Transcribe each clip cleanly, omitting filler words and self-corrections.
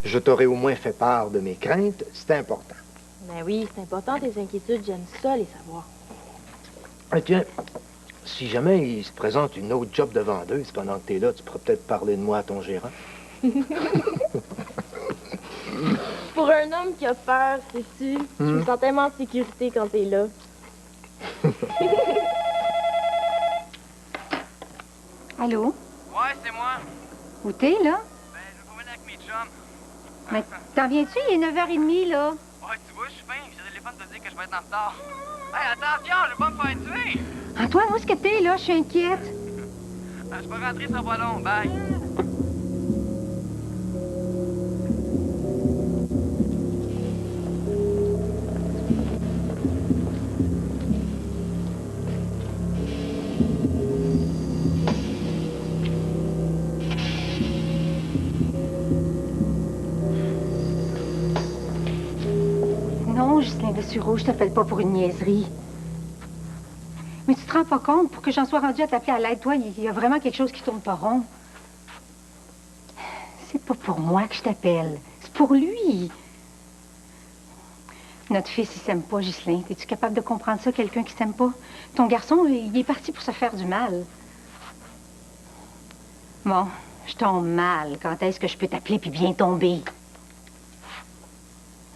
je t'aurais au moins fait part de mes craintes. C'est important. Ben oui, c'est important, tes inquiétudes. J'aime ça, les savoir. Ah, tiens, si jamais il se présente une autre job de vendeuse pendant que t'es là, tu pourrais peut-être parler de moi à ton gérant. Pour un homme qui a peur, sais-tu, je me sens tellement en sécurité quand t'es là. Allô? Ouais, c'est moi. Où t'es, là? Ben, je vais promener avec mes chums. Mais t'en viens-tu? Il est 9h30, là. Ouais, tu vois, je suis fin. J'ai le téléphone te dire que je vais être en retard. Hey, attention, je vais pas me faire tuer. Antoine, où est-ce que t'es, là? Je suis inquiète. Je vais rentrer sur pas long. Bye. Non, Ghislain Dessureau, je t'appelle pas pour une niaiserie. Mais tu te rends pas compte, pour que j'en sois rendue à t'appeler à l'aide, toi, il y a vraiment quelque chose qui tourne pas rond. C'est pas pour moi que je t'appelle. C'est pour lui. Notre fils, il s'aime pas, Ghislain. Es-tu capable de comprendre ça, quelqu'un qui s'aime pas? Ton garçon, il est parti pour se faire du mal. Bon, je tombe mal. Quand est-ce que je peux t'appeler puis bien tomber?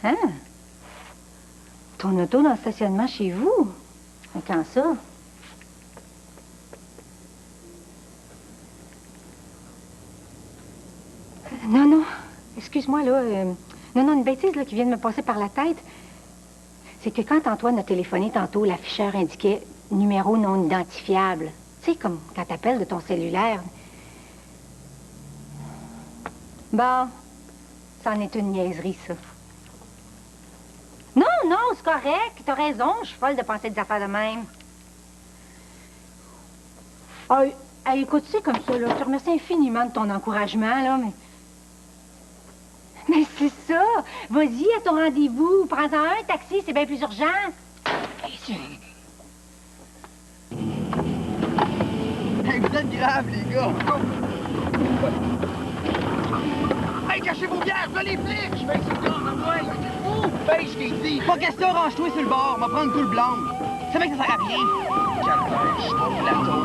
Hein? Ton auto dans le stationnement chez vous? Mais quand ça? Non, non. Excuse-moi, là. Non, une bêtise là, qui vient de me passer par la tête. C'est que quand Antoine a téléphoné tantôt, l'afficheur indiquait numéro non identifiable. Tu sais, comme quand t'appelles de ton cellulaire. Bon, ça en est une niaiserie, ça. Non, c'est correct. T'as raison. Je suis folle de penser des affaires de même. Ah, écoute, tu sais, comme ça, là, je te remercie infiniment de ton encouragement, là, mais... Mais c'est ça! Vas-y à ton rendez-vous. Prends-en un taxi, c'est bien plus urgent. Hey, vous êtes graves, les gars! Hey, cachez vos bières, ça, les flics! Je vais sur le corps, ouais! C'est fou! Ben, je t'ai dit! Pas question, range-toi sur le bord, on va prendre tout le blanc. C'est vrai que ça sert à rien. Calvaire, je suis trop plateau.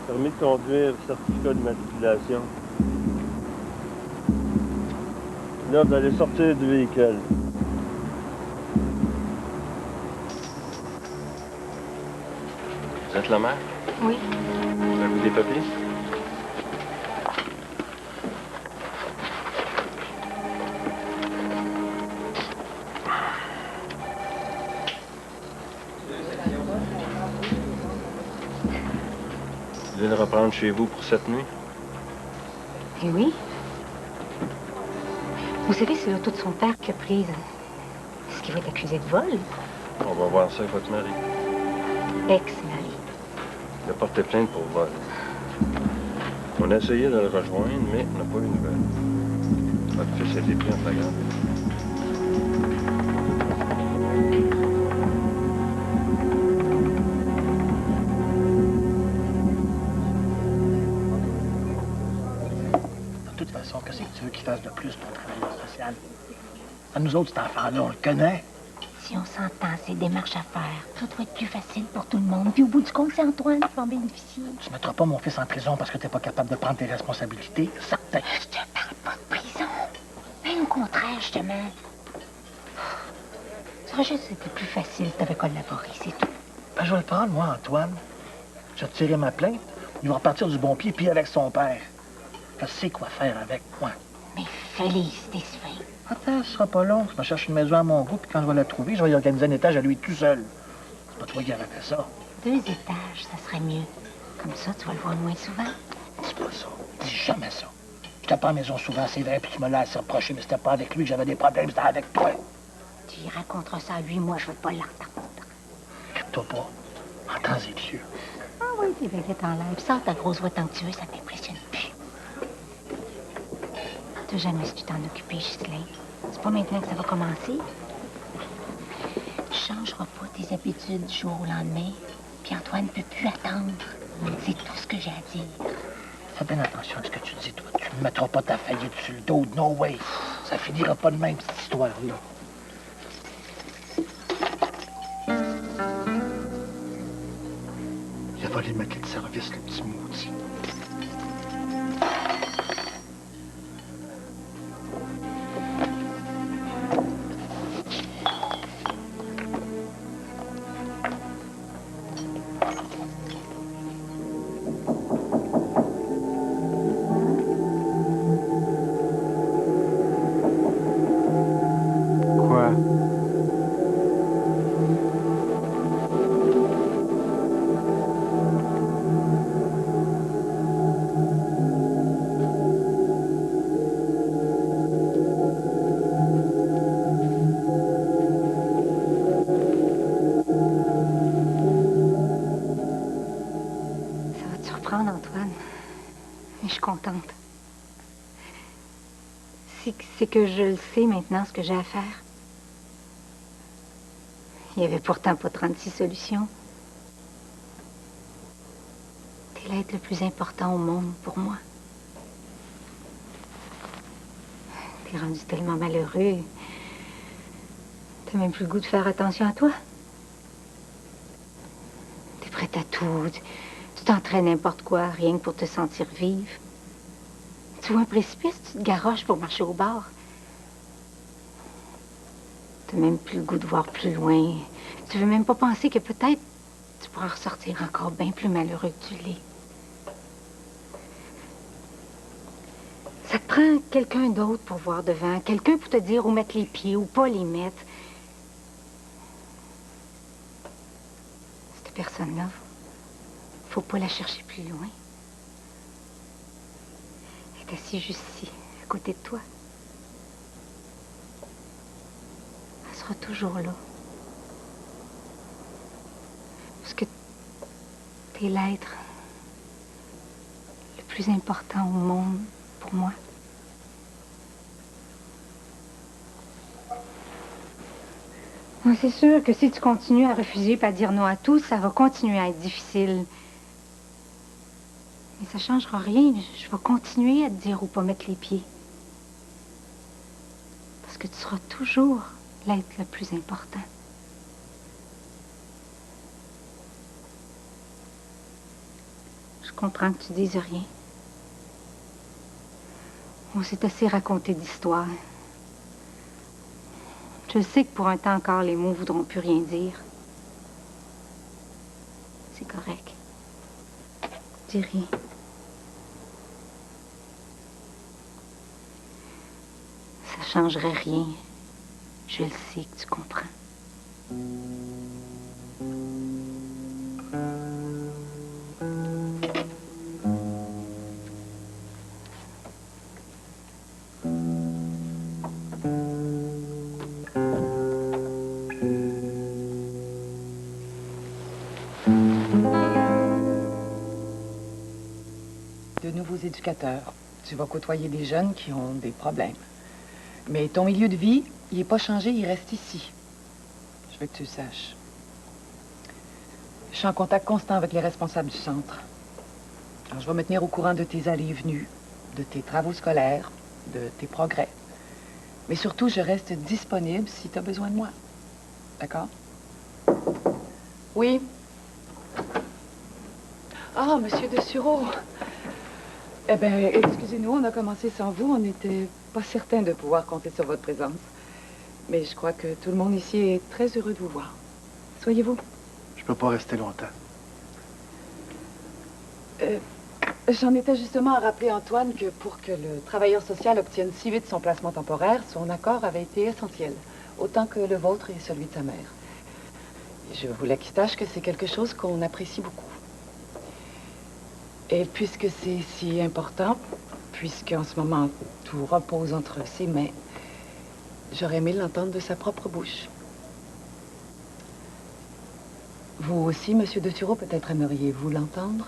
Permis de conduire, certificat d'immatriculation. Là, vous allez sortir du véhicule. Vous êtes la mère? Oui. Vous avez des papiers? Vous voulez le reprendre chez vous pour cette nuit? Eh oui. Vous savez, c'est l'auto de son père qui a prise. Est-ce qu'il va être accusé de vol? On va voir ça avec votre mari. Ex-mari. Il a porté plainte pour vol. On a essayé de le rejoindre, mais on n'a pas eu de nouvelles. Votre fils a été pris en flagrant délit. De toute façon, qu'est-ce que tu veux qu'il fasse de plus, ton travailleur social? À nous autres, cet enfant-là, on le connaît. Si on s'entend, c'est des démarches à faire. Tout doit être plus facile pour tout le monde. Puis au bout du compte, c'est Antoine qui va en bénéficier. Tu mettras pas mon fils en prison parce que t'es pas capable de prendre tes responsabilités, certain. Je te parle pas de prison. Bien au contraire, justement. Ça aurait juste été plus facile si t'avais collaboré, c'est tout. Ben, je vais le prendre, moi, Antoine. Je vais tirer ma plainte. Il va repartir du bon pied, puis avec son père. Je sais quoi faire avec, moi. Mais félicité, Sylvain. Attends, ce sera pas long. Je me cherche une maison à mon goût, puis quand je vais la trouver, je vais y organiser un étage à lui tout seul. C'est pas toi qui avais fait ça. 2 étages, ça serait mieux. Comme ça, tu vas le voir moins souvent. C'est pas ça. Dis jamais ça. J'étais pas à la maison souvent, c'est vrai, puis tu me l'as assez reproché, mais c'était pas avec lui que j'avais des problèmes, c'était avec toi. Tu y raconteras ça à lui, moi, je veux pas l'entendre. Inquiète-toi pas. Entends les dieux. Ah oui, tes baguettes en l'air. Puis sors ta grosse voix tant que tu veux, ça t'impressionne plus. T'as jamais su t'en occuper, Ghislain. C'est pas maintenant que ça va commencer. Tu changeras pas tes habitudes du jour au lendemain. Puis Antoine ne peut plus attendre. C'est tout ce que j'ai à dire. Fais bien attention à ce que tu dis, toi. Tu ne mettras pas ta faillite sur le dos. No way. Ça finira pas de même, cette histoire-là. Il a volé ma clé de service, le petit maudit. Antoine. Mais je suis contente. C'est que je le sais maintenant, ce que j'ai à faire. Il n'y avait pourtant pas 36 solutions. T'es l'être le plus important au monde pour moi. T'es rendu tellement malheureux. T'as même plus le goût de faire attention à toi. T'es prête à tout. Tu t'entraînes n'importe quoi, rien que pour te sentir vive. Tu vois un précipice, tu te garoches pour marcher au bord. T'as même plus le goût de voir plus loin. Tu veux même pas penser que peut-être tu pourras ressortir encore bien plus malheureux que tu l'es. Ça te prend quelqu'un d'autre pour voir devant, quelqu'un pour te dire où mettre les pieds, où pas les mettre. Cette personne-là, faut pas la chercher plus loin. Elle est assise juste ici, à côté de toi. Elle sera toujours là. Parce que t'es l'être le plus important au monde pour moi. Moi, c'est sûr que si tu continues à refuser et à dire non à tout, ça va continuer à être difficile. Mais ça changera rien. Je vais continuer à te dire où pas mettre les pieds. Parce que tu seras toujours l'être le plus important. Je comprends que tu dises rien. On s'est assez raconté d'histoires. Je sais que pour un temps encore, les mots voudront plus rien dire. C'est correct. Dis rien. Ça changerait rien. Je le sais que tu comprends. De nouveaux éducateurs. Tu vas côtoyer des jeunes qui ont des problèmes. Mais ton milieu de vie, il n'est pas changé, il reste ici. Je veux que tu le saches. Je suis en contact constant avec les responsables du centre. Alors, je vais me tenir au courant de tes allées et venues, de tes travaux scolaires, de tes progrès. Mais surtout, je reste disponible si tu as besoin de moi. D'accord? Oui? Ah, Monsieur de Sureau. Eh bien, excusez-nous, on a commencé sans vous. On n'était pas certain de pouvoir compter sur votre présence. Mais je crois que tout le monde ici est très heureux de vous voir. Soyez-vous. Je peux pas rester longtemps. J'en étais justement à rappeler Antoine que pour que le travailleur social obtienne si vite son placement temporaire, son accord avait été essentiel, autant que le vôtre et celui de sa mère. Je voulais qu'il sache que c'est quelque chose qu'on apprécie beaucoup. Et puisque c'est si important, puisqu'en ce moment tout repose entre ses mains, j'aurais aimé l'entendre de sa propre bouche. Vous aussi, Monsieur de Sureau, peut-être aimeriez-vous l'entendre?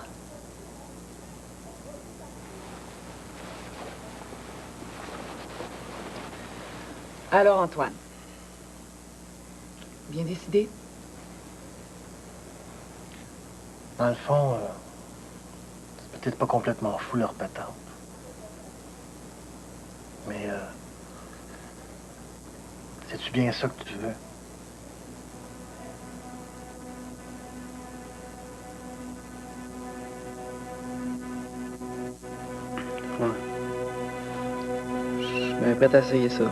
Alors, Antoine, bien décidé? Dans le fond, c'est peut-être pas complètement fou leur patente. Mais, c'est-tu bien ça que tu veux? Ouais. Je suis bien prêt à essayer ça.